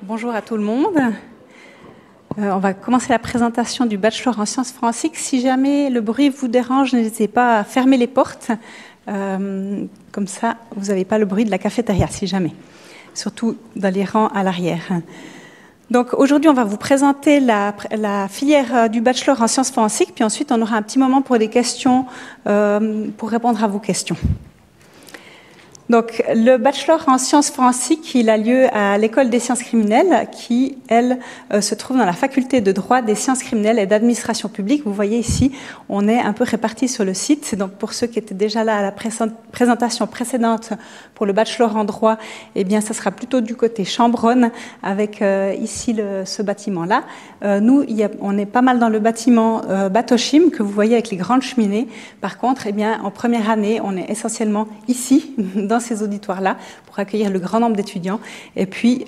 Bonjour à tout le monde. On va commencer la présentation du bachelor en sciences forensiques. Si jamais le bruit vous dérange, n'hésitez pas à fermer les portes. Comme ça, vous n'avez pas le bruit de la cafétéria, si jamais. Surtout dans les rangs à l'arrière. Donc aujourd'hui, on va vous présenter la filière du bachelor en sciences forensiques, puis ensuite on aura un petit moment pour des questions, pour répondre à vos questions. Donc, le bachelor en sciences forensiques, il a lieu à l'école des sciences criminelles, qui, elle, se trouve dans la faculté de droit des sciences criminelles et d'administration publique. Vous voyez ici, on est un peu répartis sur le site. Donc, pour ceux qui étaient déjà là à la présentation précédente pour le bachelor en droit, eh bien, ça sera plutôt du côté Chambronne, avec ici ce bâtiment-là. Nous, on est pas mal dans le bâtiment Batochim, que vous voyez avec les grandes cheminées. Par contre, eh bien, en première année, on est essentiellement ici, dans ces auditoires-là, pour accueillir le grand nombre d'étudiants. Et puis,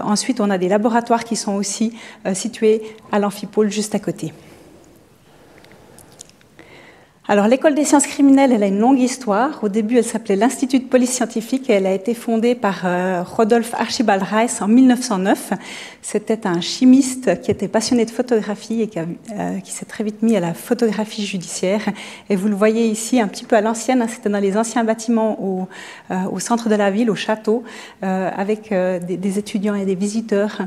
ensuite, on a des laboratoires qui sont aussi situés à l'amphipôle juste à côté. Alors, l'école des sciences criminelles, elle a une longue histoire. Au début, elle s'appelait l'Institut de police scientifique et elle a été fondée par Rodolphe Archibald Rice en 1909. C'était un chimiste qui était passionné de photographie et qui s'est très vite mis à la photographie judiciaire. Et vous le voyez ici, un petit peu à l'ancienne, c'était dans les anciens bâtiments au centre de la ville, au château, avec des étudiants et des visiteurs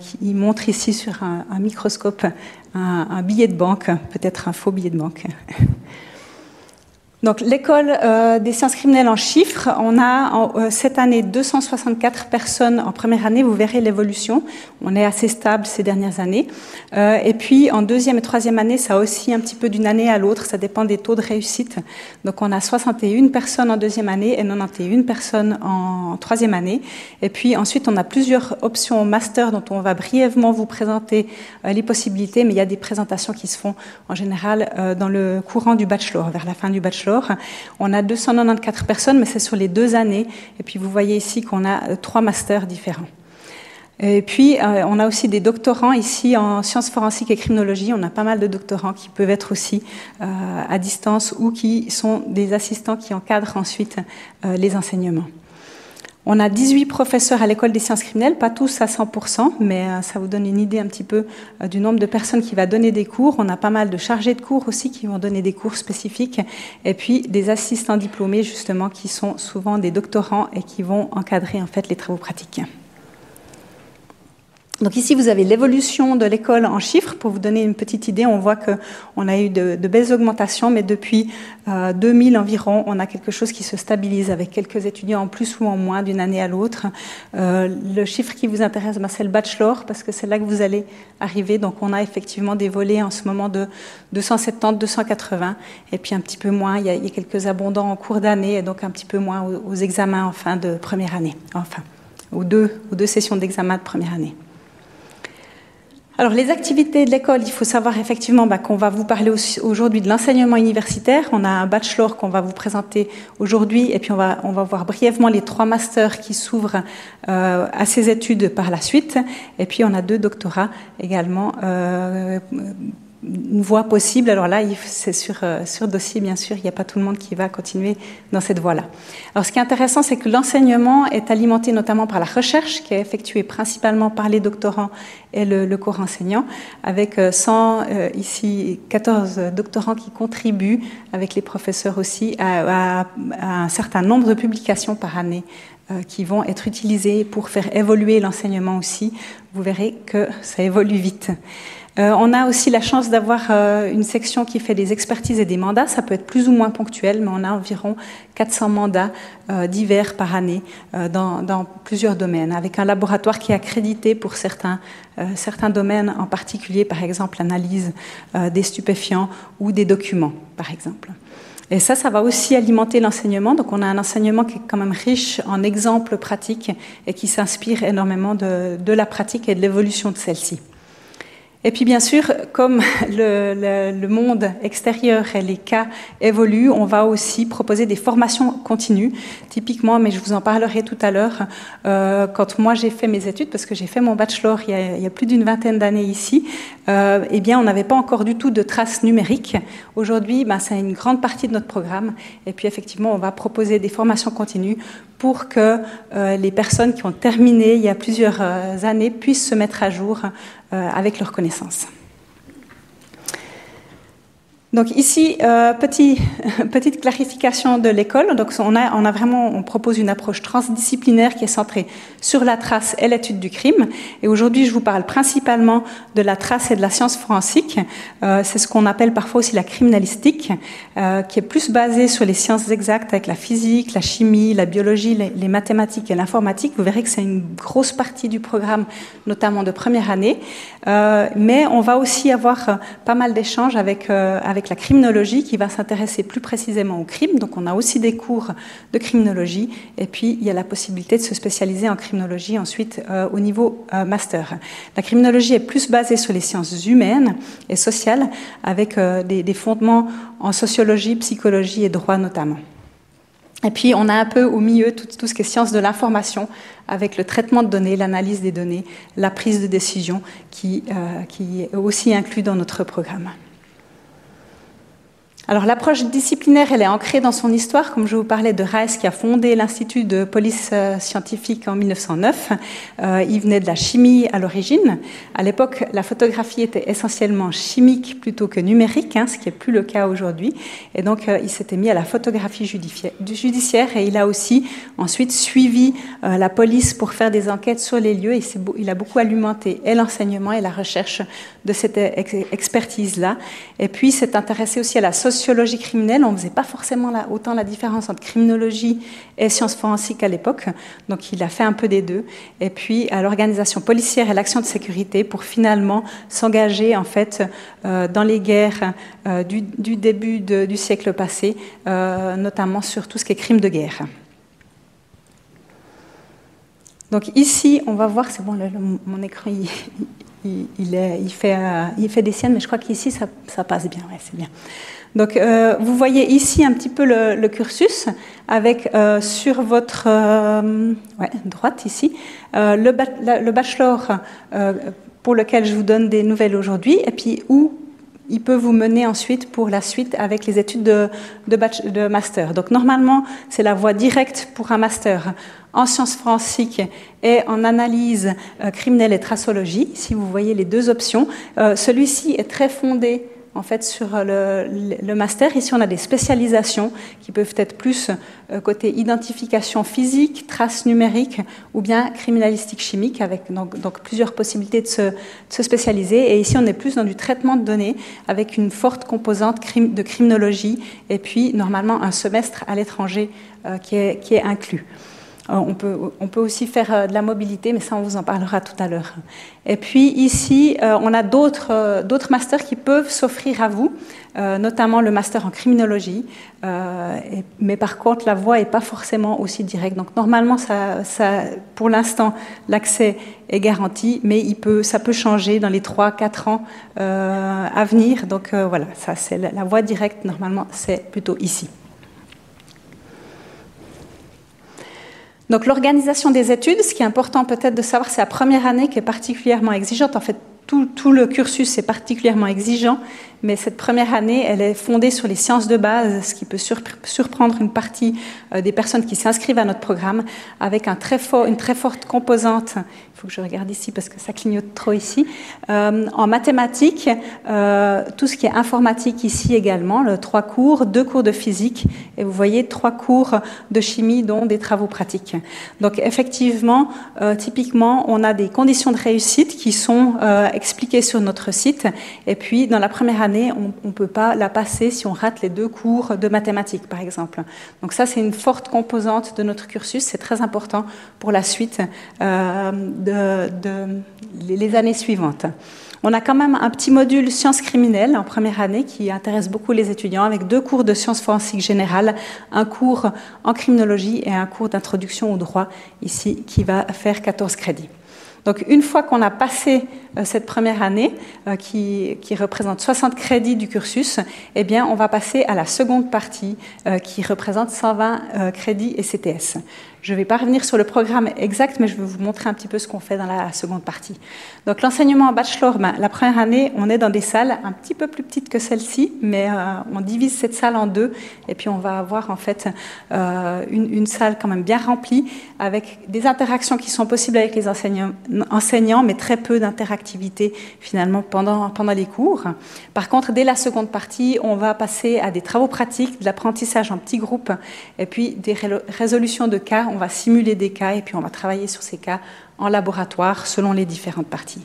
qui montrent ici sur un microscope un billet de banque, peut-être un faux billet de banque. Donc, l'école des sciences criminelles en chiffres, on a cette année 264 personnes en première année, vous verrez l'évolution, on est assez stable ces dernières années. Et puis, en deuxième et troisième année, ça oscille un petit peu d'une année à l'autre, ça dépend des taux de réussite. Donc, on a 61 personnes en deuxième année et 91 personnes en troisième année. Et puis, ensuite, on a plusieurs options master dont on va brièvement vous présenter les possibilités, mais il y a des présentations qui se font en général dans le courant du bachelor, vers la fin du bachelor. On a 294 personnes, mais c'est sur les 2 années. Et puis, vous voyez ici qu'on a 3 masters différents. Et puis, on a aussi des doctorants ici en sciences forensiques et criminologie. On a pas mal de doctorants qui peuvent être aussi à distance ou qui sont des assistants qui encadrent ensuite les enseignements. On a 18 professeurs à l'école des sciences criminelles, pas tous à 100%, mais ça vous donne une idée un petit peu du nombre de personnes qui va donner des cours. On a pas mal de chargés de cours aussi qui vont donner des cours spécifiques. Et puis des assistants diplômés, justement, qui sont souvent des doctorants et qui vont encadrer, en fait, les travaux pratiques. Donc ici, vous avez l'évolution de l'école en chiffres. Pour vous donner une petite idée, on voit qu'on a eu de belles augmentations, mais depuis 2000 environ, on a quelque chose qui se stabilise avec quelques étudiants en plus ou en moins d'une année à l'autre. Le chiffre qui vous intéresse, c'est le bachelor, parce que c'est là que vous allez arriver. Donc on a effectivement des volets en ce moment de 270, 280, et puis un petit peu moins, il y a quelques abondants en cours d'année, et donc un petit peu moins aux examens en fin de première année, enfin, aux deux sessions d'examen de première année. Alors, les activités de l'école, il faut savoir effectivement qu'on va vous parler aujourd'hui de l'enseignement universitaire. On a un bachelor qu'on va vous présenter aujourd'hui et puis on va voir brièvement les 3 masters qui s'ouvrent à ces études par la suite. Et puis, on a 2 doctorats également, une voie possible. Alors là, c'est sur dossier, bien sûr, il n'y a pas tout le monde qui va continuer dans cette voie-là. Alors, ce qui est intéressant, c'est que l'enseignement est alimenté notamment par la recherche, qui est effectuée principalement par les doctorants et le corps enseignant, avec ici 14 doctorants qui contribuent, avec les professeurs aussi, à un certain nombre de publications par année qui vont être utilisées pour faire évoluer l'enseignement aussi. Vous verrez que ça évolue vite. On a aussi la chance d'avoir une section qui fait des expertises et des mandats. Ça peut être plus ou moins ponctuel, mais on a environ 400 mandats divers par année dans plusieurs domaines, avec un laboratoire qui est accrédité pour certains domaines en particulier, par exemple l'analyse des stupéfiants ou des documents, par exemple. Et ça va aussi alimenter l'enseignement. Donc, on a un enseignement qui est quand même riche en exemples pratiques et qui s'inspire énormément de la pratique et de l'évolution de celle-ci. Et puis bien sûr, comme le monde extérieur et les cas évoluent, on va aussi proposer des formations continues. Typiquement, mais je vous en parlerai tout à l'heure, quand moi j'ai fait mes études, parce que j'ai fait mon bachelor il y a plus d'une vingtaine d'années ici, eh bien on n'avait pas encore du tout de traces numériques. Aujourd'hui, c'est une grande partie de notre programme. Et puis effectivement, on va proposer des formations continues pour que les personnes qui ont terminé il y a plusieurs années puissent se mettre à jour avec leurs connaissances. Donc ici, petite clarification de l'école. Donc on propose une approche transdisciplinaire qui est centrée sur la trace et l'étude du crime. Et aujourd'hui, je vous parle principalement de la trace et de la science forensique. C'est ce qu'on appelle parfois aussi la criminalistique, qui est plus basée sur les sciences exactes avec la physique, la chimie, la biologie, les mathématiques et l'informatique. Vous verrez que c'est une grosse partie du programme, notamment de première année. Mais on va aussi avoir pas mal d'échanges avec la criminologie qui va s'intéresser plus précisément au crime. Donc on a aussi des cours de criminologie et puis il y a la possibilité de se spécialiser en criminologie ensuite au niveau master. La criminologie est plus basée sur les sciences humaines et sociales avec des fondements en sociologie, psychologie et droit notamment. Et puis on a un peu au milieu tout ce qui est sciences de l'information avec le traitement de données, l'analyse des données, la prise de décision qui est aussi inclus dans notre programme. Alors l'approche disciplinaire, elle est ancrée dans son histoire, comme je vous parlais de Rice qui a fondé l'Institut de police scientifique en 1909. Il venait de la chimie à l'origine. À l'époque, la photographie était essentiellement chimique plutôt que numérique, ce qui n'est plus le cas aujourd'hui. Et donc il s'était mis à la photographie judiciaire et il a aussi ensuite suivi la police pour faire des enquêtes sur les lieux. Et il a beaucoup alimenté et l'enseignement et la recherche de cette expertise-là. Et puis s'est intéressé aussi à la sociologie criminelle. On ne faisait pas forcément autant la différence entre criminologie et sciences forensiques à l'époque, donc il a fait un peu des deux. Et puis à l'organisation policière et l'action de sécurité pour finalement s'engager en fait dans les guerres du début du siècle passé, notamment sur tout ce qui est crimes de guerre. Donc ici, on va voir, c'est bon, mon écran il fait des siennes, mais je crois qu'ici ça passe bien, ouais, c'est bien. Donc vous voyez ici un petit peu le cursus avec sur votre droite ici le bachelor pour lequel je vous donne des nouvelles aujourd'hui et puis où il peut vous mener ensuite pour la suite avec les études de master. Donc normalement, c'est la voie directe pour un master en sciences forensiques et en analyse criminelle et tracologie. Si vous voyez les deux options, celui-ci est très fondé en fait sur le master. Ici, on a des spécialisations qui peuvent être plus côté identification physique, traces numériques ou bien criminalistique chimique avec donc plusieurs possibilités de se spécialiser. Et ici, on est plus dans du traitement de données avec une forte composante de criminologie et puis normalement un semestre à l'étranger qui est inclus. On peut aussi faire de la mobilité, mais ça, on vous en parlera tout à l'heure. Et puis ici, on a d'autres masters qui peuvent s'offrir à vous, notamment le master en criminologie. Mais par contre, la voie n'est pas forcément aussi directe. Donc normalement, pour l'instant, l'accès est garanti, mais ça peut changer dans les 3-4 ans à venir. Donc voilà, ça c'est la voie directe. Normalement, c'est plutôt ici. Donc l'organisation des études, ce qui est important peut-être de savoir, c'est la première année qui est particulièrement exigeante. En fait, tout le cursus est particulièrement exigeant, mais cette première année, elle est fondée sur les sciences de base, ce qui peut surprendre une partie des personnes qui s'inscrivent à notre programme, avec une très forte composante. Il faut que je regarde ici parce que ça clignote trop ici. En mathématiques, tout ce qui est informatique ici également, 3 cours, 2 cours de physique, et vous voyez 3 cours de chimie, dont des travaux pratiques. Donc effectivement, typiquement, on a des conditions de réussite qui sont expliquées sur notre site, et puis dans la première année, on ne peut pas la passer si on rate les 2 cours de mathématiques, par exemple. Donc ça, c'est une forte composante de notre cursus, c'est très important pour la suite les années suivantes. On a quand même un petit module sciences criminelles en première année qui intéresse beaucoup les étudiants avec 2 cours de sciences forensiques générales, un cours en criminologie et un cours d'introduction au droit ici qui va faire 14 crédits. Donc une fois qu'on a passé cette première année qui représente 60 crédits du cursus, eh bien on va passer à la seconde partie qui représente 120 crédits ECTS. Je ne vais pas revenir sur le programme exact, mais je vais vous montrer un petit peu ce qu'on fait dans la seconde partie. Donc l'enseignement en bachelor, la première année, on est dans des salles un petit peu plus petites que celle-ci, mais on divise cette salle en deux, et puis on va avoir en fait une salle quand même bien remplie, avec des interactions qui sont possibles avec les enseignants, mais très peu d'interactivité finalement pendant les cours. Par contre, dès la seconde partie, on va passer à des travaux pratiques, de l'apprentissage en petits groupes, et puis des résolutions de cas. On va simuler des cas, et puis on va travailler sur ces cas en laboratoire selon les différentes parties.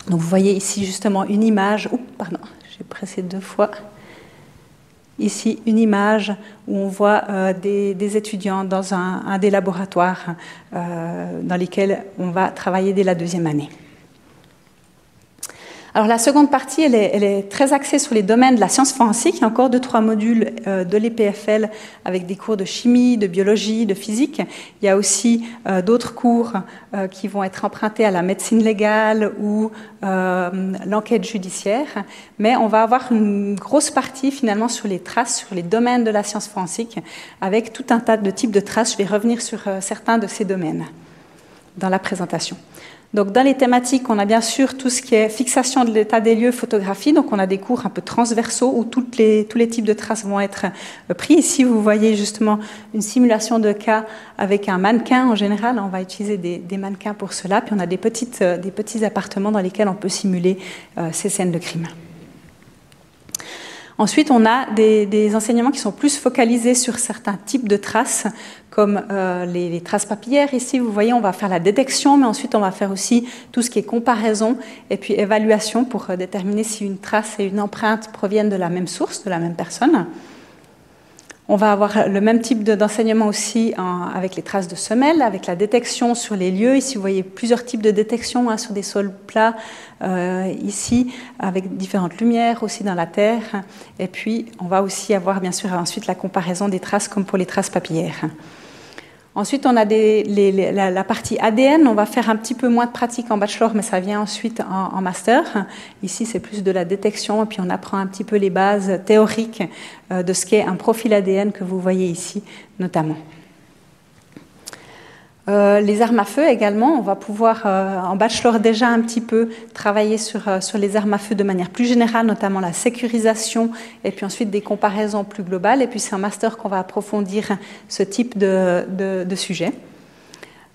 Donc vous voyez ici justement une image, pardon, j'ai pressé 2 fois. Ici, une image où on voit des étudiants dans un des laboratoires dans lesquels on va travailler dès la 2e année. Alors la seconde partie, elle est très axée sur les domaines de la science forensique. Il y a encore 2-3 modules de l'EPFL avec des cours de chimie, de biologie, de physique. Il y a aussi d'autres cours qui vont être empruntés à la médecine légale ou l'enquête judiciaire. Mais on va avoir une grosse partie finalement sur les traces, sur les domaines de la science forensique, avec tout un tas de types de traces. Je vais revenir sur certains de ces domaines dans la présentation. Donc, dans les thématiques, on a bien sûr tout ce qui est fixation de l'état des lieux, photographie. Donc, on a des cours un peu transversaux où tous les types de traces vont être pris. Ici, vous voyez justement une simulation de cas avec un mannequin. En général, on va utiliser des mannequins pour cela. Puis, on a des petits appartements dans lesquels on peut simuler ces scènes de crime. Ensuite, on a des enseignements qui sont plus focalisés sur certains types de traces, comme les traces papillaires. Ici, vous voyez, on va faire la détection, mais ensuite, on va faire aussi tout ce qui est comparaison et puis évaluation pour déterminer si une trace et une empreinte proviennent de la même source, de la même personne. On va avoir le même type d'enseignement aussi avec les traces de semelles, avec la détection sur les lieux. Ici, vous voyez plusieurs types de détection sur des sols plats, ici, avec différentes lumières aussi dans la terre. Et puis, on va aussi avoir, bien sûr, ensuite la comparaison des traces comme pour les traces papillaires. Ensuite, on a la partie ADN. On va faire un petit peu moins de pratique en bachelor, mais ça vient ensuite en master. Ici, c'est plus de la détection, et puis on apprend un petit peu les bases théoriques de ce qu'est un profil ADN que vous voyez ici, notamment. Les armes à feu également, on va pouvoir en bachelor déjà un petit peu travailler sur les armes à feu de manière plus générale, notamment la sécurisation et puis ensuite des comparaisons plus globales. Et puis c'est en master qu'on va approfondir ce type de sujet.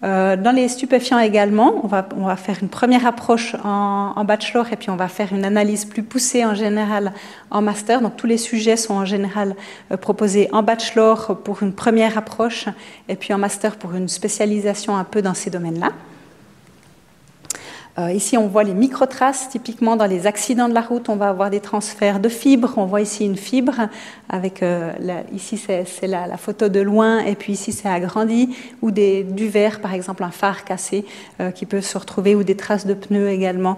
Dans les stupéfiants également, on va faire une première approche en bachelor et puis on va faire une analyse plus poussée en général en master. Donc tous les sujets sont en général proposés en bachelor pour une première approche et puis en master pour une spécialisation un peu dans ces domaines-là. Ici, on voit les microtraces. Typiquement, dans les accidents de la route, on va avoir des transferts de fibres. On voit ici une fibre. Ici, c'est la photo de loin. Et puis ici, c'est agrandi. Ou du verre, par exemple, un phare cassé qui peut se retrouver. Ou des traces de pneus également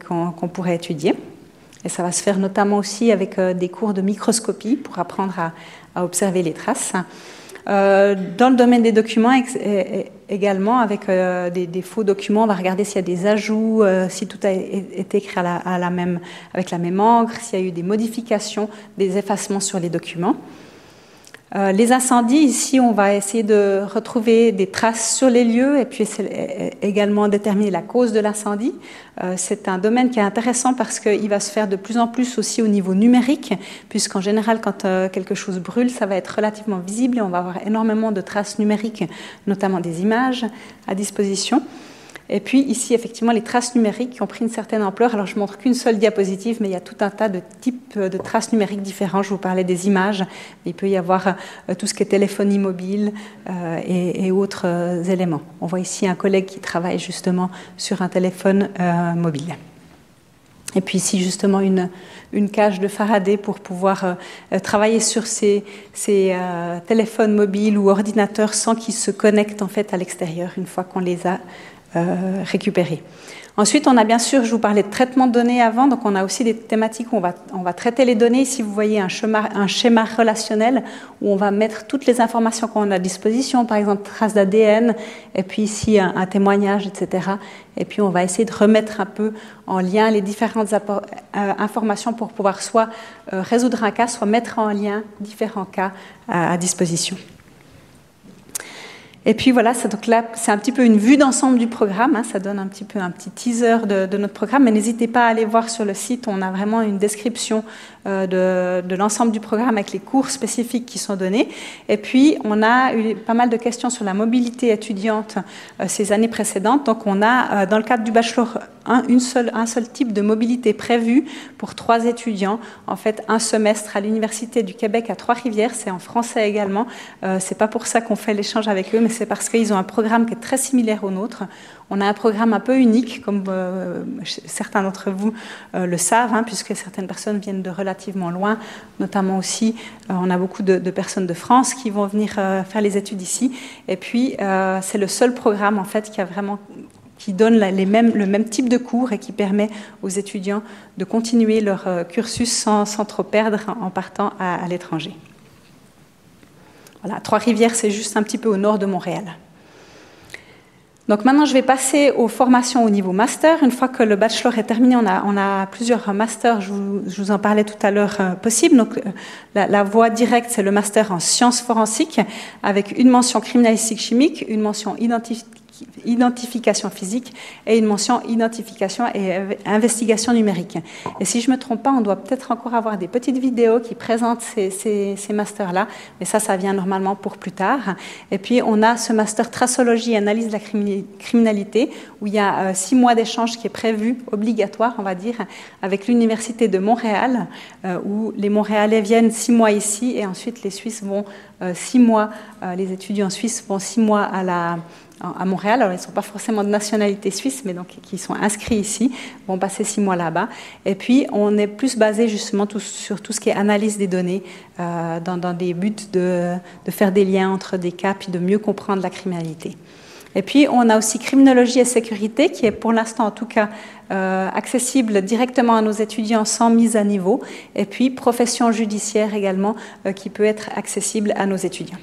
qu'on pourrait étudier. Et ça va se faire notamment aussi avec des cours de microscopie pour apprendre à observer les traces. Dans le domaine des documents également, avec des faux documents, on va regarder s'il y a des ajouts, si tout a été écrit avec la même encre, s'il y a eu des modifications, des effacements sur les documents. Les incendies, ici, on va essayer de retrouver des traces sur les lieux et puis également déterminer la cause de l'incendie. C'est un domaine qui est intéressant parce qu'il va se faire de plus en plus aussi au niveau numérique, puisqu'en général, quand quelque chose brûle, ça va être relativement visible et on va avoir énormément de traces numériques, notamment des images à disposition. Et puis ici, effectivement, les traces numériques qui ont pris une certaine ampleur. Alors, je ne montre qu'une seule diapositive, mais il y a tout un tas de types de traces numériques différents. Je vous parlais des images. Il peut y avoir tout ce qui est téléphonie mobile et autres éléments. On voit ici un collègue qui travaille justement sur un téléphone mobile. Et puis ici, justement, une cage de Faraday pour pouvoir travailler sur ces téléphones mobiles ou ordinateurs sans qu'ils se connectent en fait à l'extérieur une fois qu'on les a récupérer. Ensuite, on a bien sûr, je vous parlais de traitement de données avant, donc on a aussi des thématiques où on va traiter les données. Ici, vous voyez un schéma relationnel où on va mettre toutes les informations qu'on a à disposition, par exemple traces d'ADN, et puis ici un témoignage, etc. Et puis on va essayer de remettre un peu en lien les différentes informations pour pouvoir soit résoudre un cas, soit mettre en lien différents cas à disposition. Et puis voilà, donc là, c'est un petit peu une vue d'ensemble du programme, hein, ça donne un petit teaser de notre programme, mais n'hésitez pas à aller voir sur le site, on a vraiment une description de l'ensemble du programme avec les cours spécifiques qui sont donnés. Et puis, on a eu pas mal de questions sur la mobilité étudiante ces années précédentes. Donc, on a, dans le cadre du bachelor, un seul type de mobilité prévu pour 3 étudiants. En fait, un semestre à l'Université du Québec à Trois-Rivières, c'est en français également. C'est pas pour ça qu'on fait l'échange avec eux, mais c'est parce qu'ils ont un programme qui est très similaire au nôtre. On a un programme un peu unique, comme certains d'entre vous le savent, hein, puisque certaines personnes viennent de relativement loin, notamment aussi, on a beaucoup de personnes de France qui vont venir faire les études ici. Et puis, c'est le seul programme, en fait, qui donne le même type de cours et qui permet aux étudiants de continuer leur cursus sans trop perdre en partant à l'étranger. Voilà, Trois-Rivières, c'est juste un petit peu au nord de Montréal. Donc maintenant, je vais passer aux formations au niveau master. Une fois que le bachelor est terminé, on a plusieurs masters, je vous en parlais tout à l'heure, possibles. Donc la voie directe, c'est le master en sciences forensiques, avec une mention criminalistique chimique, une mention identification physique et une mention identification et investigation numérique. Et si je ne me trompe pas, on doit peut-être encore avoir des petites vidéos qui présentent ces masters-là, mais ça vient normalement pour plus tard. Et puis, on a ce master tracologie et analyse de la criminalité, où il y a 6 mois d'échange qui est prévu, obligatoire, on va dire, avec l'Université de Montréal, où les Montréalais viennent 6 mois ici, et ensuite les Suisses vont 6 mois, les étudiants suisses vont 6 mois à Montréal. Alors, ils ne sont pas forcément de nationalité suisse, mais donc qui sont inscrits ici, vont passer 6 mois là-bas. Et puis, on est plus basé justement sur tout ce qui est analyse des données, dans des buts de faire des liens entre des cas, puis de mieux comprendre la criminalité. Et puis, on a aussi criminologie et sécurité, qui est pour l'instant, en tout cas, accessible directement à nos étudiants sans mise à niveau. Et puis, profession judiciaire également, qui peut être accessible à nos étudiants.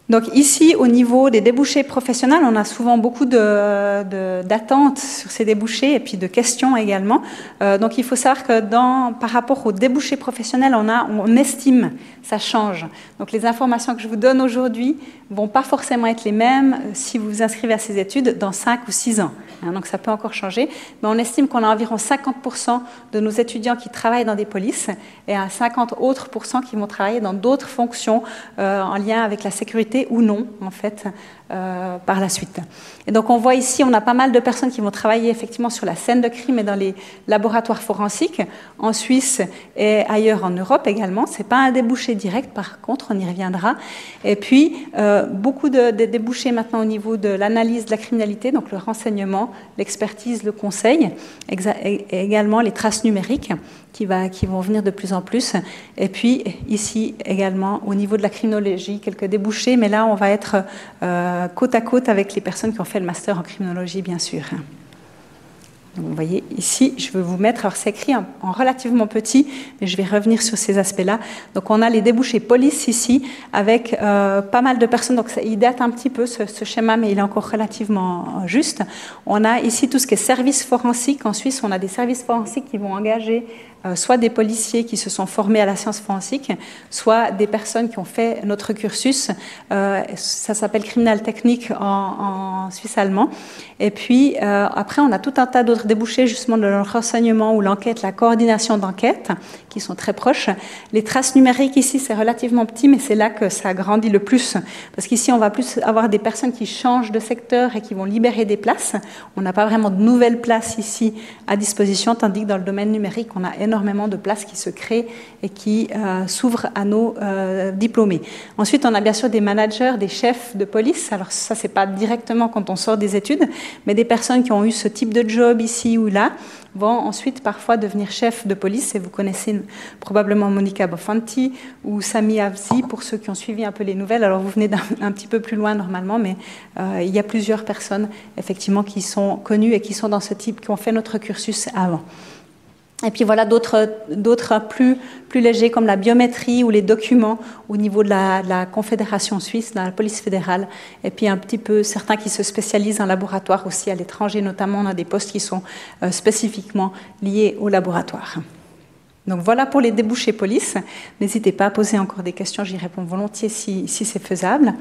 Donc ici, au niveau des débouchés professionnels, on a souvent beaucoup d'attentes sur ces débouchés et puis de questions également. Donc il faut savoir que par rapport aux débouchés professionnels, on estime, ça change. Donc les informations que je vous donne aujourd'hui ne vont pas forcément être les mêmes si vous vous inscrivez à ces études dans 5 ou 6 ans. Donc ça peut encore changer. Mais on estime qu'on a environ 50% de nos étudiants qui travaillent dans des polices et à 50 autres % qui vont travailler dans d'autres fonctions en lien avec la sécurité ou non, en fait, par la suite. Et donc, on voit ici, on a pas mal de personnes qui vont travailler effectivement sur la scène de crime et dans les laboratoires forensiques, en Suisse et ailleurs en Europe également. Ce n'est pas un débouché direct, par contre, on y reviendra. Et puis, beaucoup de débouchés maintenant au niveau de l'analyse de la criminalité, donc le renseignement, l'expertise, le conseil, et également les traces numériques qui vont venir de plus en plus. Et puis, ici également, au niveau de la criminologie, quelques débouchés, mais là, on va être côte à côte avec les personnes qui ont fait le master en criminologie, bien sûr. Donc, vous voyez, ici, je vais vous mettre, alors c'est écrit en relativement petit, mais je vais revenir sur ces aspects-là. Donc, on a les débouchés police ici, avec pas mal de personnes. Donc, il date un petit peu, ce schéma, mais il est encore relativement juste. On a ici tout ce qui est services forensiques. En Suisse, on a des services forensiques qui vont engager soit des policiers qui se sont formés à la science forensique, soit des personnes qui ont fait notre cursus. Ça s'appelle criminal technique en suisse allemand. Et puis, après, on a tout un tas d'autres débouchés, justement, de le renseignement ou l'enquête, la coordination d'enquête, qui sont très proches. Les traces numériques, ici, c'est relativement petit, mais c'est là que ça grandit le plus. Parce qu'ici, on va plus avoir des personnes qui changent de secteur et qui vont libérer des places. On n'a pas vraiment de nouvelles places ici à disposition, tandis que dans le domaine numérique, on a énormément de places qui se créent et qui s'ouvrent à nos diplômés. Ensuite, on a bien sûr des managers, des chefs de police. Alors ça, c'est pas directement quand on sort des études, mais des personnes qui ont eu ce type de job ici ou là vont ensuite parfois devenir chefs de police. Et vous connaissez probablement Monica Bofanti ou Sami Avzi, pour ceux qui ont suivi un peu les nouvelles. Alors vous venez un petit peu plus loin normalement, mais il y a plusieurs personnes effectivement qui sont connues et qui sont dans ce type, qui ont fait notre cursus avant. Et puis voilà d'autres plus légers comme la biométrie ou les documents au niveau de la Confédération suisse, dans la police fédérale. Et puis un petit peu certains qui se spécialisent en laboratoire aussi à l'étranger, notamment on a des postes qui sont spécifiquement liés au laboratoire. Donc voilà pour les débouchés police. N'hésitez pas à poser encore des questions, j'y réponds volontiers si c'est faisable.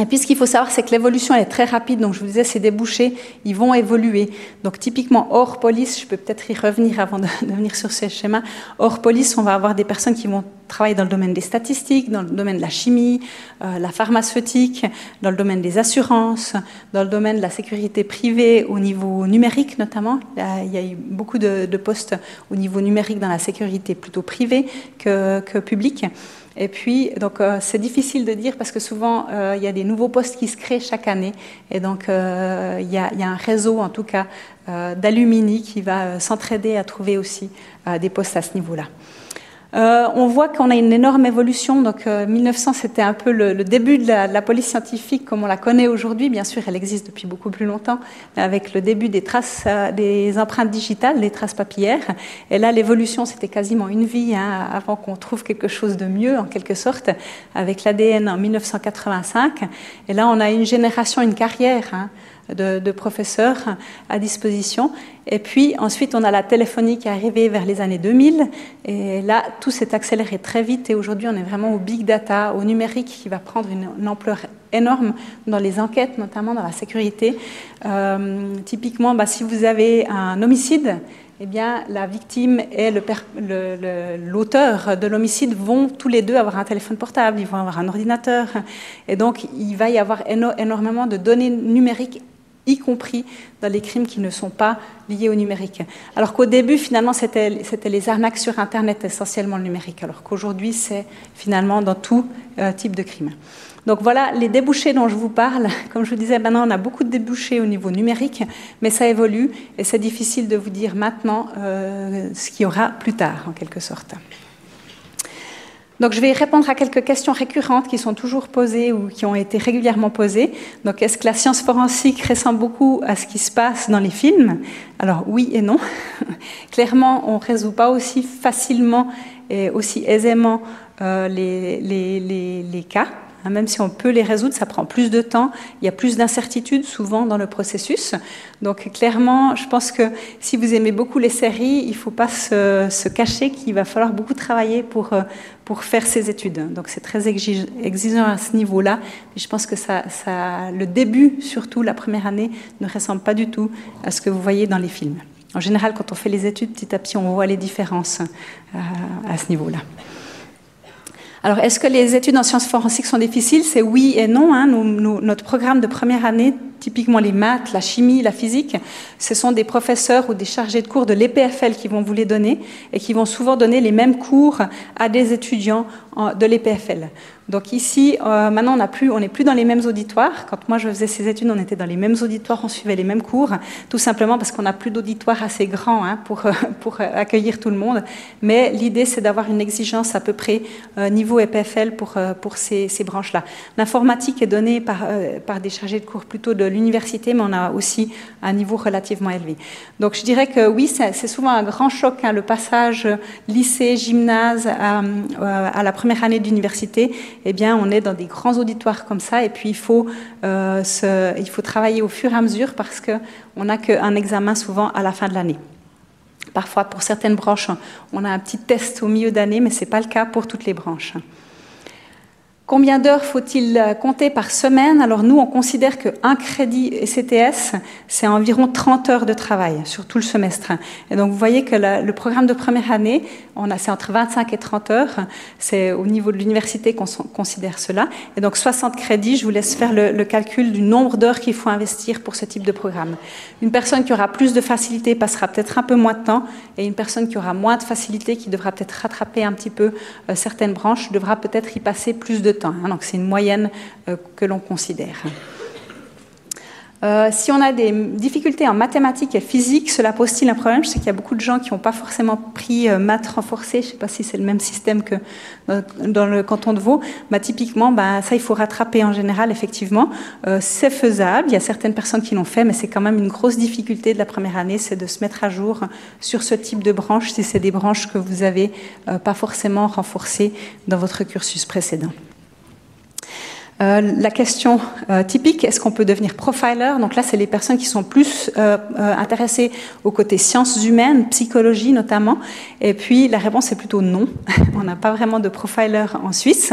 Et puis, ce qu'il faut savoir, c'est que l'évolution est très rapide. Donc, je vous disais, ces débouchés, ils vont évoluer. Donc, typiquement, hors police, je peux peut-être y revenir avant de venir sur ces schémas. Hors police, on va avoir des personnes qui vont travailler dans le domaine des statistiques, dans le domaine de la chimie, la pharmaceutique, dans le domaine des assurances, dans le domaine de la sécurité privée au niveau numérique notamment. Il y a eu beaucoup de postes au niveau numérique dans la sécurité plutôt privée que publique. Et puis, donc, c'est difficile de dire parce que souvent, il y a des nouveaux postes qui se créent chaque année. Et donc, il y a un réseau, en tout cas, d'alumni qui va s'entraider à trouver aussi des postes à ce niveau-là. On voit qu'on a une énorme évolution. Donc, 1900, c'était un peu le début de la police scientifique comme on la connaît aujourd'hui. Bien sûr, elle existe depuis beaucoup plus longtemps, avec le début des traces, des empreintes digitales, des traces papillaires. Et là, l'évolution, c'était quasiment une vie avant qu'on trouve quelque chose de mieux, en quelque sorte, avec l'ADN en 1985. Et là, on a une génération, une carrière de professeurs à disposition. Et puis ensuite, on a la téléphonie qui est arrivée vers les années 2000. Et là, tout s'est accéléré très vite. Et aujourd'hui, on est vraiment au big data, au numérique qui va prendre une ampleur énorme dans les enquêtes, notamment dans la sécurité. Typiquement, si vous avez un homicide, eh bien, la victime et l'auteur de l'homicide vont tous les deux avoir un téléphone portable, ils vont avoir un ordinateur. Et donc, il va y avoir énormément de données numériques, y compris dans les crimes qui ne sont pas liés au numérique. Alors qu'au début, finalement, c'était les arnaques sur Internet, essentiellement le numérique, alors qu'aujourd'hui, c'est finalement dans tout type de crime. Donc voilà les débouchés dont je vous parle. Comme je vous disais, maintenant, on a beaucoup de débouchés au niveau numérique, mais ça évolue et c'est difficile de vous dire maintenant ce qu'il y aura plus tard, en quelque sorte. Donc, je vais répondre à quelques questions récurrentes qui sont toujours posées ou qui ont été régulièrement posées. Donc, est-ce que la science forensique ressemble beaucoup à ce qui se passe dans les films? Alors, oui et non. Clairement, on ne résout pas aussi facilement et aussi aisément les cas. Même si on peut les résoudre, ça prend plus de temps. Il y a plus d'incertitudes souvent dans le processus. Donc clairement, je pense que si vous aimez beaucoup les séries, il ne faut pas se cacher qu'il va falloir beaucoup travailler pour faire ces études. Donc c'est très exigeant à ce niveau-là. Mais je pense que le début, surtout la première année, ne ressemble pas du tout à ce que vous voyez dans les films. En général, quand on fait les études, petit à petit, on voit les différences à ce niveau-là. Alors, est-ce que les études en sciences forensiques sont difficiles? C'est oui et non. Notre programme de première année, typiquement les maths, la chimie, la physique, ce sont des professeurs ou des chargés de cours de l'EPFL qui vont vous les donner et qui vont souvent donner les mêmes cours à des étudiants de l'EPFL. Donc ici, maintenant, on n'est plus dans les mêmes auditoires. Quand moi, je faisais ces études, on était dans les mêmes auditoires, on suivait les mêmes cours, tout simplement parce qu'on n'a plus d'auditoires assez grands pour accueillir tout le monde. Mais l'idée, c'est d'avoir une exigence à peu près niveau EPFL pour ces branches-là. L'informatique est donnée par des chargés de cours plutôt de l'université, mais on a aussi un niveau relativement élevé. Donc je dirais que oui, c'est souvent un grand choc, le passage lycée, gymnase à la première année d'université. Eh bien, on est dans des grands auditoires comme ça, et puis il faut travailler au fur et à mesure parce qu'on n'a qu'un examen souvent à la fin de l'année. Parfois, pour certaines branches, on a un petit test au milieu d'année, mais ce n'est pas le cas pour toutes les branches. Combien d'heures faut-il compter par semaine? Alors nous, on considère qu'un crédit ECTS, c'est environ 30 heures de travail sur tout le semestre. Et donc vous voyez que le programme de première année, c'est entre 25 et 30 heures. C'est au niveau de l'université qu'on considère cela. Et donc 60 crédits, je vous laisse faire le calcul du nombre d'heures qu'il faut investir pour ce type de programme. Une personne qui aura plus de facilité passera peut-être un peu moins de temps, et une personne qui aura moins de facilité, qui devra peut-être rattraper un petit peu certaines branches, devra peut-être y passer plus de temps. Donc c'est une moyenne que l'on considère. Si on a des difficultés en mathématiques et physique, cela pose-t-il un problème? Je sais qu'il y a beaucoup de gens qui n'ont pas forcément pris maths renforcées. Je ne sais pas si c'est le même système que dans le canton de Vaud. Typiquement, ça, il faut rattraper en général, effectivement. C'est faisable. Il y a certaines personnes qui l'ont fait, mais c'est quand même une grosse difficulté de la première année, c'est de se mettre à jour sur ce type de branches, si c'est des branches que vous n'avez pas forcément renforcées dans votre cursus précédent. La question typique, est-ce qu'on peut devenir profiler? Donc là, c'est les personnes qui sont plus intéressées au côté sciences humaines, psychologie notamment. Et puis, la réponse est plutôt non. On n'a pas vraiment de profiler en Suisse.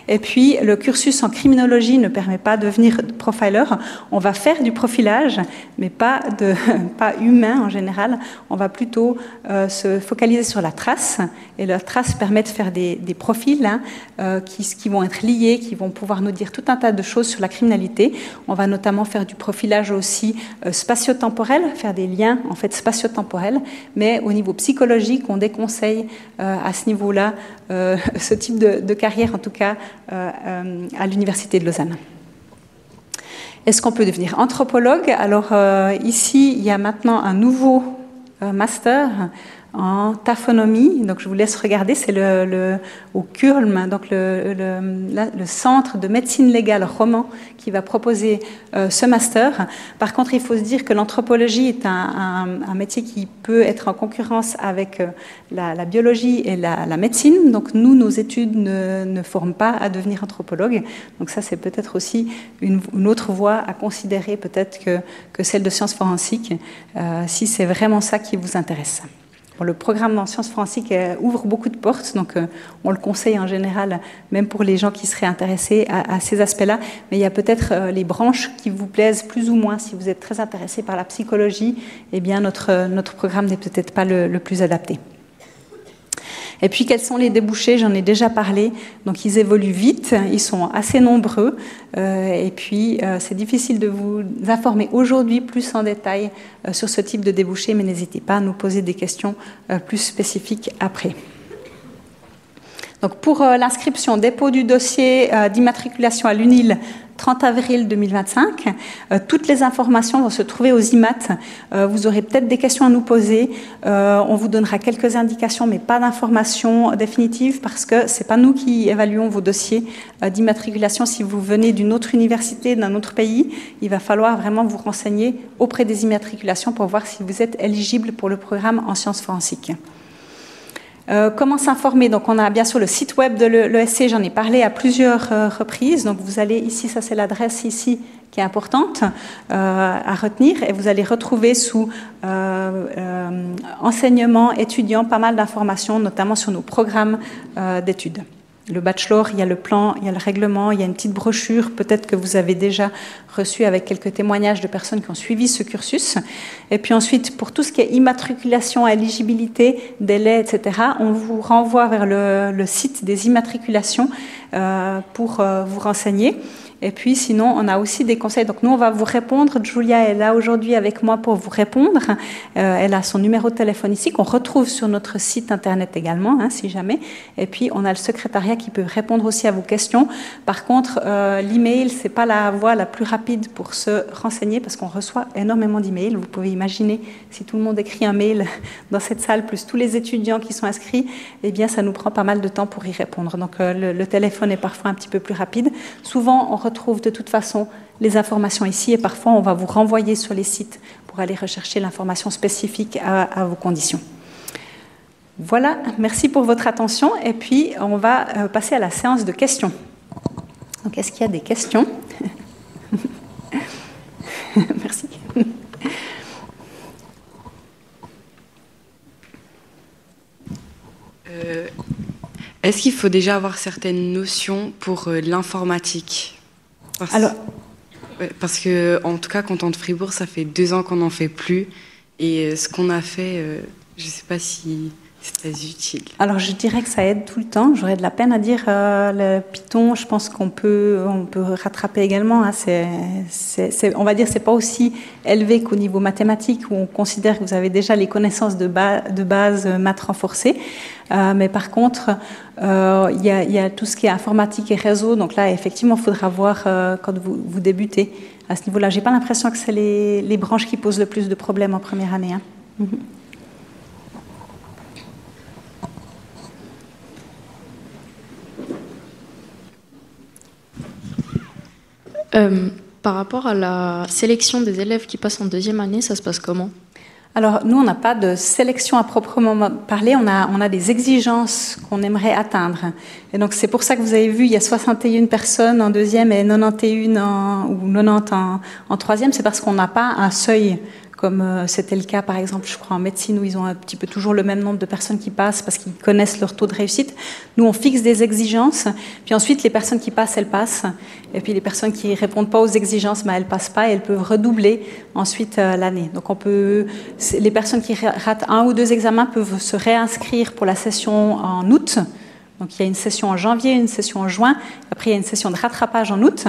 Et puis, le cursus en criminologie ne permet pas de devenir profiler. On va faire du profilage, mais pas humain en général. On va plutôt se focaliser sur la trace. Et la trace permet de faire des profils qui vont être liés, qui vont pouvoir nous dire tout un tas de choses sur la criminalité. On va notamment faire du profilage aussi spatio-temporel, faire des liens en fait spatio-temporels, mais au niveau psychologique, on déconseille à ce niveau-là ce type de carrière, en tout cas à l'Université de Lausanne. Est-ce qu'on peut devenir anthropologue? Alors ici, il y a maintenant un nouveau master en taphonomie, donc je vous laisse regarder, c'est au CURLM, donc le centre de médecine légale roman qui va proposer ce master. Par contre, il faut se dire que l'anthropologie est un métier qui peut être en concurrence avec la biologie et la médecine, donc nous, nos études ne forment pas à devenir anthropologue, donc ça c'est peut-être aussi une autre voie à considérer peut-être que celle de sciences forensiques, si c'est vraiment ça qui vous intéresse. Bon, le programme en sciences forensiques ouvre beaucoup de portes, donc on le conseille en général, même pour les gens qui seraient intéressés à ces aspects-là. Mais il y a peut-être les branches qui vous plaisent plus ou moins. Si vous êtes très intéressé par la psychologie, eh bien notre programme n'est peut-être pas le plus adapté. Et puis, quels sont les débouchés? J'en ai déjà parlé. Donc, ils évoluent vite, ils sont assez nombreux. Et puis, c'est difficile de vous informer aujourd'hui plus en détail sur ce type de débouchés, mais n'hésitez pas à nous poser des questions plus spécifiques après. Donc, pour l'inscription, dépôt du dossier d'immatriculation à l'UNIL, 30 avril 2025. Toutes les informations vont se trouver aux IMAT. Vous aurez peut-être des questions à nous poser. On vous donnera quelques indications, mais pas d'informations définitives parce que c'est pas nous qui évaluons vos dossiers d'immatriculation. Si vous venez d'une autre université, d'un autre pays, il va falloir vraiment vous renseigner auprès des immatriculations pour voir si vous êtes éligible pour le programme en sciences forensiques. Comment s'informer? Donc, on a bien sûr le site web de l'ESC, j'en ai parlé à plusieurs reprises. Donc, vous allez ici, ça c'est l'adresse ici qui est importante à retenir. Et vous allez retrouver sous enseignement étudiant pas mal d'informations, notamment sur nos programmes d'études. Le bachelor, il y a le plan, il y a le règlement, il y a une petite brochure, peut-être que vous avez déjà reçu avec quelques témoignages de personnes qui ont suivi ce cursus. Et puis ensuite, pour tout ce qui est immatriculation, éligibilité, délai, etc., on vous renvoie vers le site des immatriculations pour vous renseigner. Et puis sinon, on a aussi des conseils. Donc nous, on va vous répondre. Julia est là aujourd'hui avec moi pour vous répondre. Elle a son numéro de téléphone ici, qu'on retrouve sur notre site internet également, si jamais. Et puis, on a le secrétariat qui peut répondre aussi à vos questions. Par contre, l'email, c'est pas la voie la plus rapide pour se renseigner parce qu'on reçoit énormément d'emails. Vous pouvez imaginer, si tout le monde écrit un mail dans cette salle, plus tous les étudiants qui sont inscrits, eh bien, ça nous prend pas mal de temps pour y répondre. Donc, le téléphone est parfois un petit peu plus rapide. Souvent, on retrouve de toute façon les informations ici et parfois on va vous renvoyer sur les sites pour aller rechercher l'information spécifique à vos conditions. Voilà, merci pour votre attention et puis on va passer à la séance de questions. Donc est-ce qu'il y a des questions? Merci. Est-ce qu'il faut déjà avoir certaines notions pour l'informatique? Parce que, en tout cas, Content de Fribourg, ça fait 2 ans qu'on n'en fait plus. Et ce qu'on a fait, je ne sais pas si c'est très utile. Alors, je dirais que ça aide tout le temps. J'aurais de la peine à dire le Python, je pense qu'on peut rattraper également. On va dire que ce n'est pas aussi élevé qu'au niveau mathématique, où on considère que vous avez déjà les connaissances de base maths renforcées. Mais par contre, il y a tout ce qui est informatique et réseau. Donc là, effectivement, il faudra voir quand vous débutez à ce niveau-là. Je n'ai pas l'impression que c'est les branches qui posent le plus de problèmes en première année. Par rapport à la sélection des élèves qui passent en 2e année, ça se passe comment? Alors, nous, on n'a pas de sélection à proprement parler, on a des exigences qu'on aimerait atteindre. Et donc, c'est pour ça que vous avez vu, il y a 61 personnes en deuxième et 91 ou 90 en troisième, c'est parce qu'on n'a pas un seuil, comme c'était le cas, par exemple, je crois, en médecine, où ils ont un petit peu toujours le même nombre de personnes qui passent parce qu'ils connaissent leur taux de réussite. Nous, on fixe des exigences, puis ensuite, les personnes qui passent, elles passent. Et puis, les personnes qui ne répondent pas aux exigences, elles ne passent pas et elles peuvent redoubler ensuite l'année. Donc, les personnes qui ratent 1 ou 2 examens peuvent se réinscrire pour la session en août. Donc, il y a une session en janvier, une session en juin. Après, il y a une session de rattrapage en août.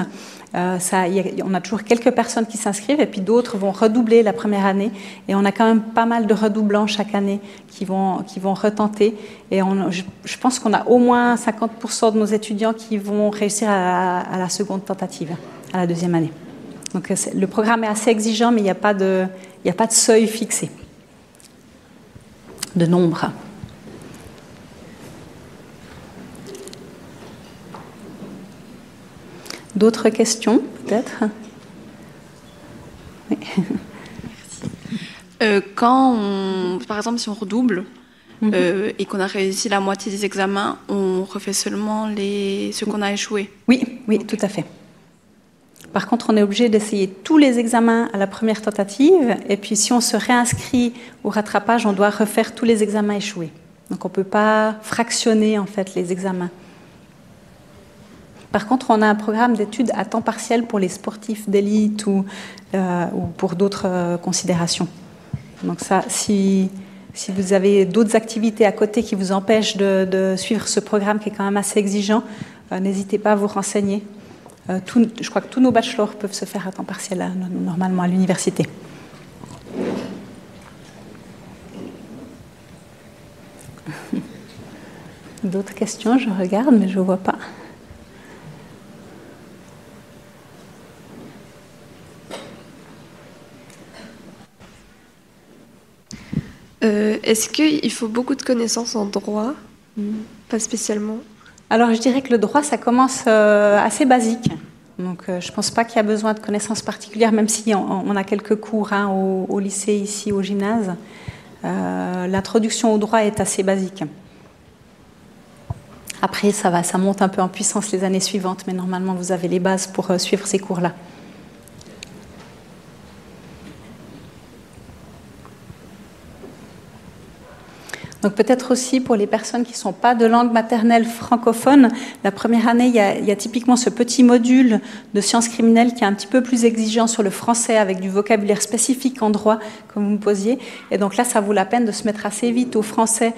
On a toujours quelques personnes qui s'inscrivent et puis d'autres vont redoubler la première année. Et on a quand même pas mal de redoublants chaque année qui vont retenter. Et je pense qu'on a au moins 50% de nos étudiants qui vont réussir à la seconde tentative, à la deuxième année. Donc, le programme est assez exigeant, mais il n'y a pas de seuil fixé de nombre. D'autres questions, peut-être? Oui. Par exemple, si on redouble et qu'on a réussi la moitié des examens, on refait seulement ce qu'on a échoué? Oui, tout à fait. Par contre, on est obligé d'essayer tous les examens à la première tentative, et puis si on se réinscrit au rattrapage, on doit refaire tous les examens échoués. Donc on ne peut pas fractionner en fait les examens. Par contre, on a un programme d'études à temps partiel pour les sportifs d'élite ou pour d'autres considérations. Donc ça, si vous avez d'autres activités à côté qui vous empêchent de suivre ce programme qui est quand même assez exigeant, n'hésitez pas à vous renseigner. Je crois que tous nos bachelors peuvent se faire à temps partiel normalement à l'université. D'autres questions? Je regarde, mais je ne vois pas. Est-ce qu'il faut beaucoup de connaissances en droit? Pas spécialement. Alors, je dirais que le droit, ça commence assez basique. Donc, je ne pense pas qu'il y a besoin de connaissances particulières, même si on a quelques cours au lycée, ici, au gymnase. L'introduction au droit est assez basique. Après, ça monte un peu en puissance les années suivantes, mais normalement, vous avez les bases pour suivre ces cours-là. Donc peut-être aussi pour les personnes qui ne sont pas de langue maternelle francophone, la première année, il y a typiquement ce petit module de sciences criminelles qui est un petit peu plus exigeant sur le français avec du vocabulaire spécifique en droit, comme vous me posiez. Et donc là, ça vaut la peine de se mettre assez vite au français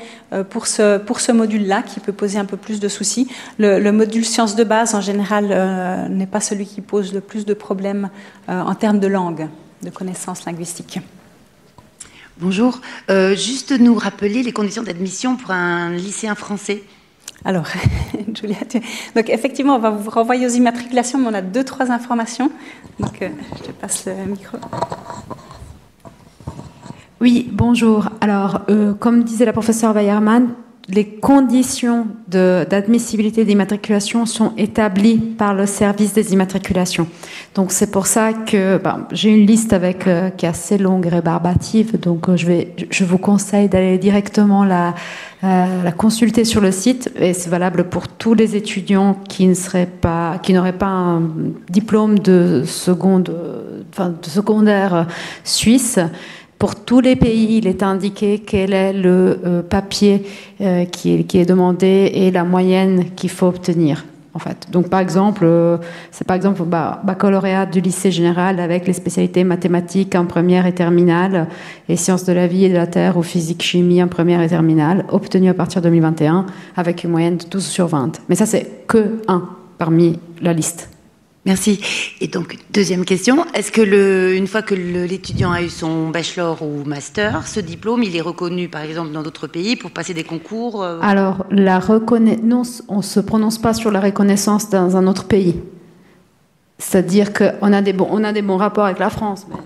pour ce module-là qui peut poser un peu plus de soucis. Le module sciences de base, en général, n'est pas celui qui pose le plus de problèmes en termes de langue, de connaissances linguistiques. Bonjour, juste nous rappeler les conditions d'admission pour un lycéen français. Alors, Julia, donc effectivement, on va vous renvoyer aux immatriculations, mais on a 2-3 informations. Donc, je te passe le micro. Oui, bonjour. Alors, comme disait la professeure Weyermann, les conditions d'admissibilité d'immatriculation sont établies par le service des immatriculations. Donc c'est pour ça que j'ai une liste qui est assez longue et rébarbative. Donc je vous conseille d'aller directement la consulter sur le site. Et c'est valable pour tous les étudiants qui n'auraient pas un diplôme de secondaire suisse. Pour tous les pays, il est indiqué quel est le papier qui est demandé et la moyenne qu'il faut obtenir. En fait. Donc, par exemple, c'est par exemple baccalauréat du lycée général avec les spécialités mathématiques en première et terminale et sciences de la vie et de la terre ou physique-chimie en première et terminale, obtenu à partir de 2021 avec une moyenne de 12 sur 20. Mais ça, c'est que un parmi la liste. Merci. Et donc, deuxième question, est-ce que une fois que l'étudiant a eu son bachelor ou master, ce diplôme, il est reconnu, par exemple, dans d'autres pays pour passer des concours Alors, non, on ne se prononce pas sur la reconnaissance dans un autre pays. C'est-à-dire qu'on a des bons rapports avec la France. Mais...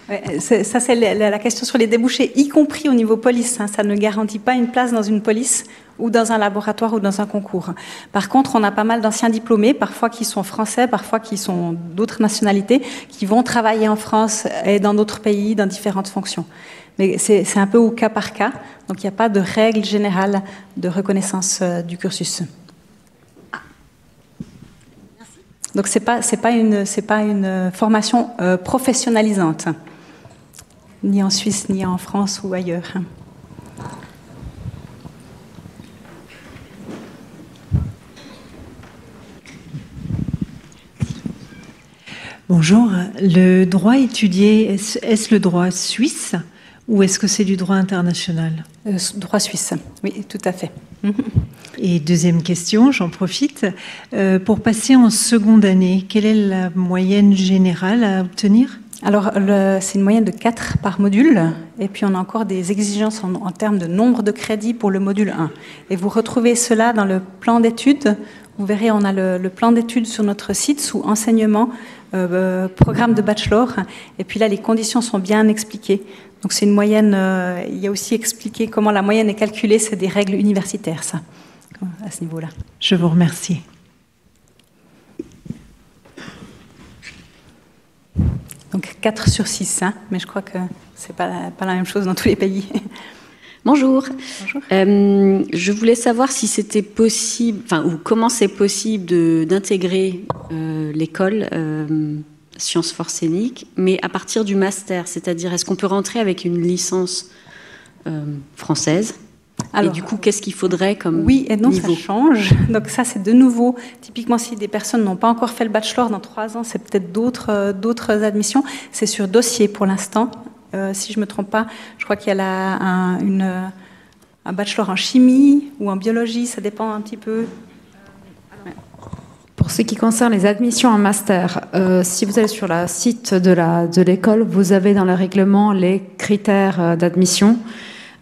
Ouais, ça, c'est la question sur les débouchés, y compris au niveau police. Hein. Ça ne garantit pas une place dans une police ou dans un laboratoire ou dans un concours. Par contre, on a pas mal d'anciens diplômés, parfois qui sont français, parfois qui sont d'autres nationalités, qui vont travailler en France et dans d'autres pays, dans différentes fonctions. Mais c'est un peu au cas par cas, donc il n'y a pas de règle générale de reconnaissance du cursus. Donc c'est pas une formation professionnalisante, ni en Suisse, ni en France ou ailleurs. Bonjour. Le droit étudié, est-ce le droit suisse ou est-ce que c'est du droit international? Droit suisse, oui, tout à fait. Et deuxième question, j'en profite. Pour passer en seconde année, quelle est la moyenne générale à obtenir? Alors, c'est une moyenne de 4 par module, et puis on a encore des exigences en termes de nombre de crédits pour le module 1. Et vous retrouvez cela dans le plan d'études. Vous verrez, on a le plan d'études sur notre site sous enseignement, programme de bachelor, et puis là, les conditions sont bien expliquées. Donc c'est une moyenne, il y a aussi expliqué comment la moyenne est calculée, c'est des règles universitaires, ça, à ce niveau-là. Je vous remercie. Donc 4 sur 6, hein, mais je crois que c'est pas la même chose dans tous les pays. Bonjour. Bonjour. Je voulais savoir si c'était possible, ou comment c'est possible d'intégrer l'école sciences forts scéniques, mais à partir du master, c'est-à-dire est-ce qu'on peut rentrer avec une licence française? Alors, et du coup, qu'est-ce qu'il faudrait comme oui et non, niveau? Ça change. Donc ça, c'est de nouveau, typiquement, si des personnes n'ont pas encore fait le bachelor dans 3 ans, c'est peut-être d'autres admissions. C'est sur dossier pour l'instant. Si je ne me trompe pas, je crois qu'il y a un bachelor en chimie ou en biologie, ça dépend un petit peu. Pour ce qui concerne les admissions en master, si vous allez sur le site de l'école, vous avez dans le règlement les critères d'admission.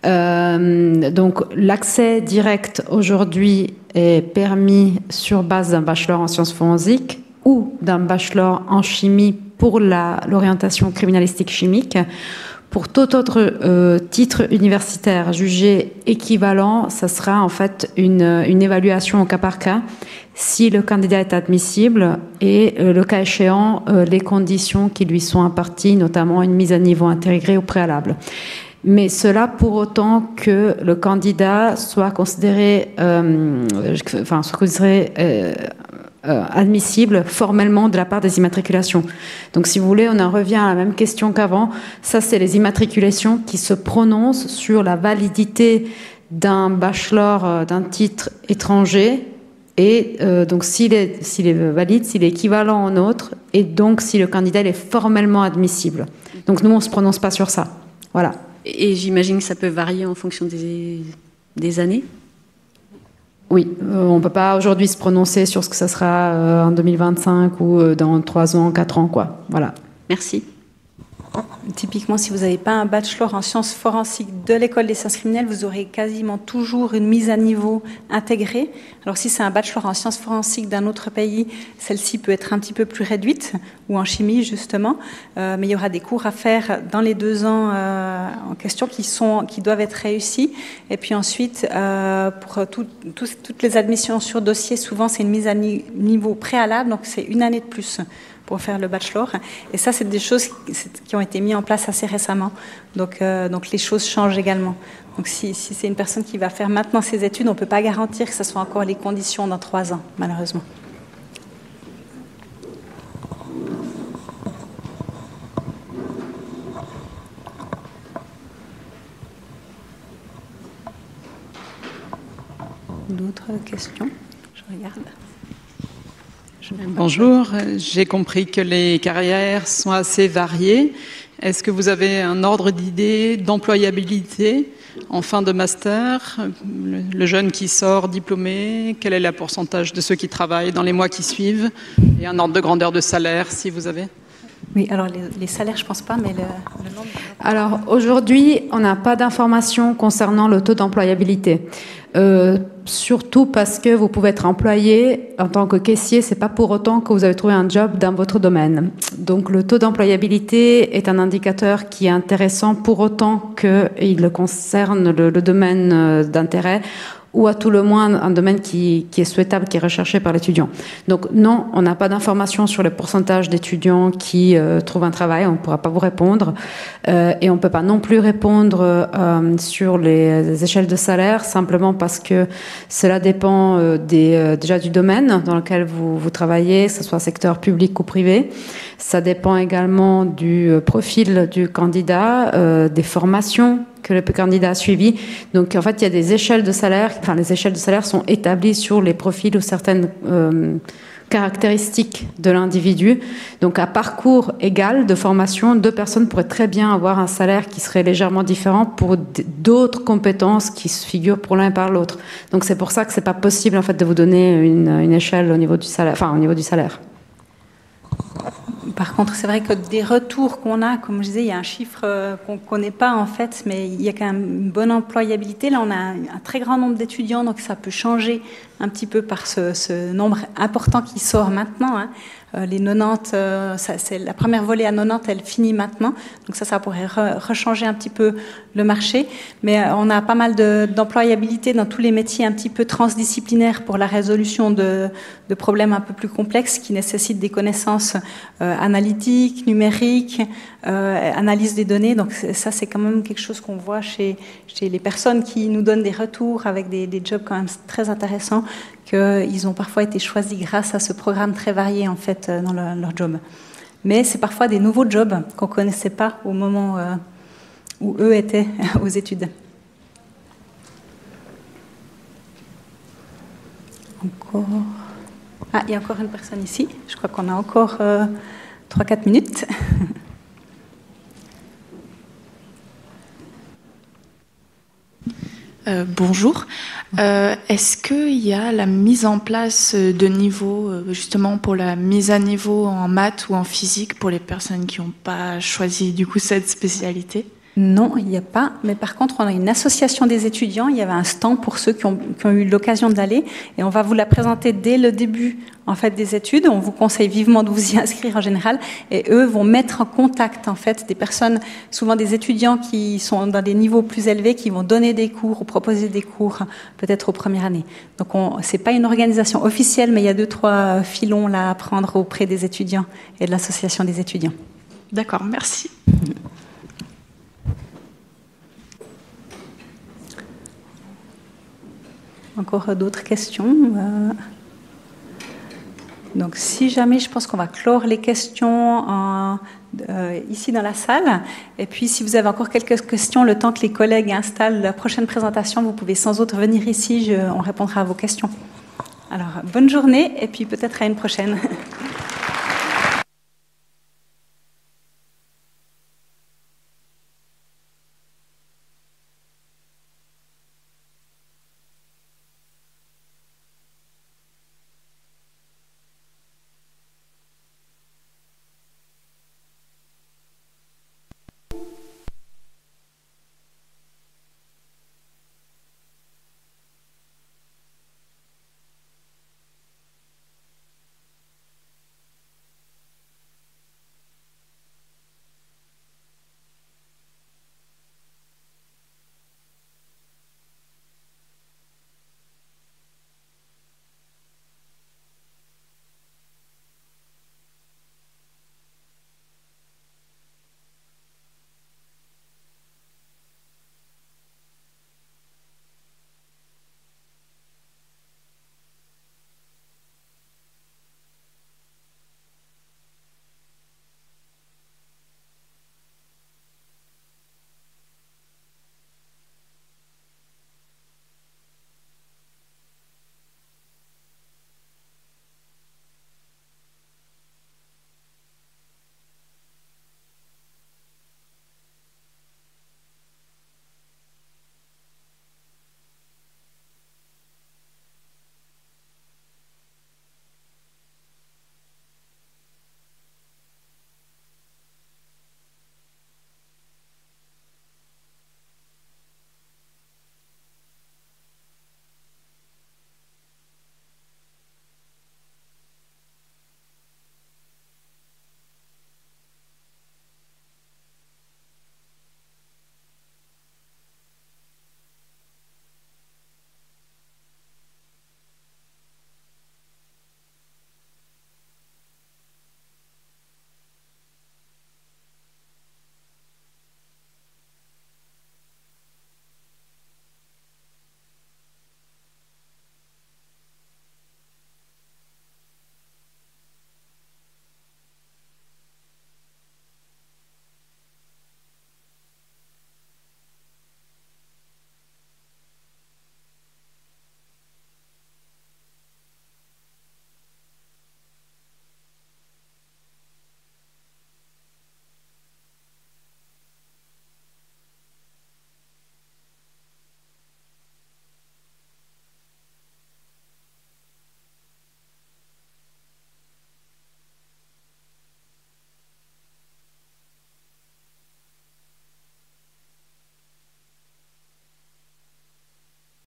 Donc l'accès direct aujourd'hui est permis sur base d'un bachelor en sciences forensiques ou d'un bachelor en chimie pour l'orientation criminalistique chimique. Pour tout autre titre universitaire jugé équivalent, ça sera en fait une évaluation au cas par cas si le candidat est admissible et le cas échéant, les conditions qui lui sont imparties, notamment une mise à niveau intégrée au préalable. Mais cela pour autant que le candidat soit considéré, admissible formellement de la part des immatriculations. Donc si vous voulez, on en revient à la même question qu'avant. Ça, c'est les immatriculations qui se prononcent sur la validité d'un bachelor, d'un titre étranger. Et donc s'il est valide, s'il est équivalent en autre, et donc si le candidat est formellement admissible. Donc nous, on ne se prononce pas sur ça. Voilà. Et j'imagine que ça peut varier en fonction des années? Oui, on ne peut pas aujourd'hui se prononcer sur ce que ça sera en 2025 ou dans 3 ans, 4 ans, quoi. Voilà. Merci. Typiquement, si vous n'avez pas un bachelor en sciences forensiques de l'école des sciences criminelles, vous aurez quasiment toujours une mise à niveau intégrée. Alors si c'est un bachelor en sciences forensiques d'un autre pays, celle-ci peut être un petit peu plus réduite, ou en chimie justement, mais il y aura des cours à faire dans les 2 ans en question qui doivent être réussis. Et puis ensuite, pour toutes les admissions sur dossier, souvent c'est une mise à niveau préalable, donc c'est 1 année de plus pour faire le bachelor. Et ça, c'est des choses qui ont été mises en place assez récemment. Donc les choses changent également. Donc si c'est une personne qui va faire maintenant ses études, on ne peut pas garantir que ce soit encore les conditions dans 3 ans, malheureusement. D'autres questions? Je regarde. Bonjour, j'ai compris que les carrières sont assez variées. Est-ce que vous avez un ordre d'idée d'employabilité en fin de master? Le jeune qui sort diplômé, quel est le pourcentage de ceux qui travaillent dans les mois qui suivent? Et un ordre de grandeur de salaire, si vous avez? Oui, alors les salaires, je ne pense pas, mais le nombre... Alors aujourd'hui, on n'a pas d'informations concernant le taux d'employabilité. Surtout parce que vous pouvez être employé en tant que caissier, c'est pas pour autant que vous avez trouvé un job dans votre domaine. Donc le taux d'employabilité est un indicateur qui est intéressant pour autant qu'il concerne le domaine d'intérêt, ou à tout le moins un domaine qui est souhaitable, qui est recherché par l'étudiant. Donc non, on n'a pas d'informations sur le pourcentage d'étudiants qui trouvent un travail, on ne pourra pas vous répondre. Et on ne peut pas non plus répondre sur les échelles de salaire, simplement parce que cela dépend déjà du domaine dans lequel vous travaillez, que ce soit secteur public ou privé. Ça dépend également du profil du candidat, des formations que le candidat a suivi. Donc, en fait, il y a des échelles de salaire. Enfin, les échelles de salaire sont établies sur les profils ou certaines caractéristiques de l'individu. Donc, à parcours égal de formation, 2 personnes pourraient très bien avoir un salaire qui serait légèrement différent pour d'autres compétences qui se figurent pour l'un et par l'autre. Donc, c'est pour ça que c'est pas possible, en fait, de vous donner une échelle au niveau du salaire. Enfin, au niveau du salaire. Par contre, c'est vrai que des retours qu'on a, comme je disais, il y a un chiffre qu'on ne connaît pas en fait, mais il y a quand même une bonne employabilité. Là, on a un très grand nombre d'étudiants, donc ça peut changer un petit peu par ce nombre important qui sort maintenant. Hein. Les 90, c'est la première volée à 90, elle finit maintenant. Donc ça pourrait rechanger un petit peu le marché. Mais on a pas mal d'employabilité dans tous les métiers un petit peu transdisciplinaires pour la résolution de problèmes un peu plus complexes qui nécessitent des connaissances analytiques, numériques, analyse des données. Donc ça, c'est quand même quelque chose qu'on voit chez les personnes qui nous donnent des retours avec des jobs quand même très intéressants, qu'ils ont parfois été choisis grâce à ce programme très varié en fait dans leur job. Mais c'est parfois des nouveaux jobs qu'on ne connaissait pas au moment où eux étaient aux études. Encore. Ah, il y a encore une personne ici. Je crois qu'on a encore 3-4 minutes. Bonjour. Est-ce qu'il y a la mise en place de niveaux, justement pour la mise à niveau en maths ou en physique pour les personnes qui n'ont pas choisi du coup cette spécialité ? Non, il n'y a pas. Mais par contre, on a une association des étudiants. Il y avait un stand pour ceux qui ont eu l'occasion d'aller. Et on va vous la présenter dès le début en fait, des études. On vous conseille vivement de vous y inscrire en général. Et eux vont mettre en contact en fait, des personnes, souvent des étudiants qui sont dans des niveaux plus élevés, qui vont donner des cours ou proposer des cours peut-être aux premières années. Donc, ce n'est pas une organisation officielle, mais il y a 2-3 filons là à prendre auprès des étudiants et de l'association des étudiants. D'accord, merci. Encore d'autres questions Donc, si jamais, je pense qu'on va clore les questions ici dans la salle. Et puis, si vous avez encore quelques questions, le temps que les collègues installent la prochaine présentation, vous pouvez sans doute venir ici, on répondra à vos questions. Alors, bonne journée et puis peut-être à une prochaine.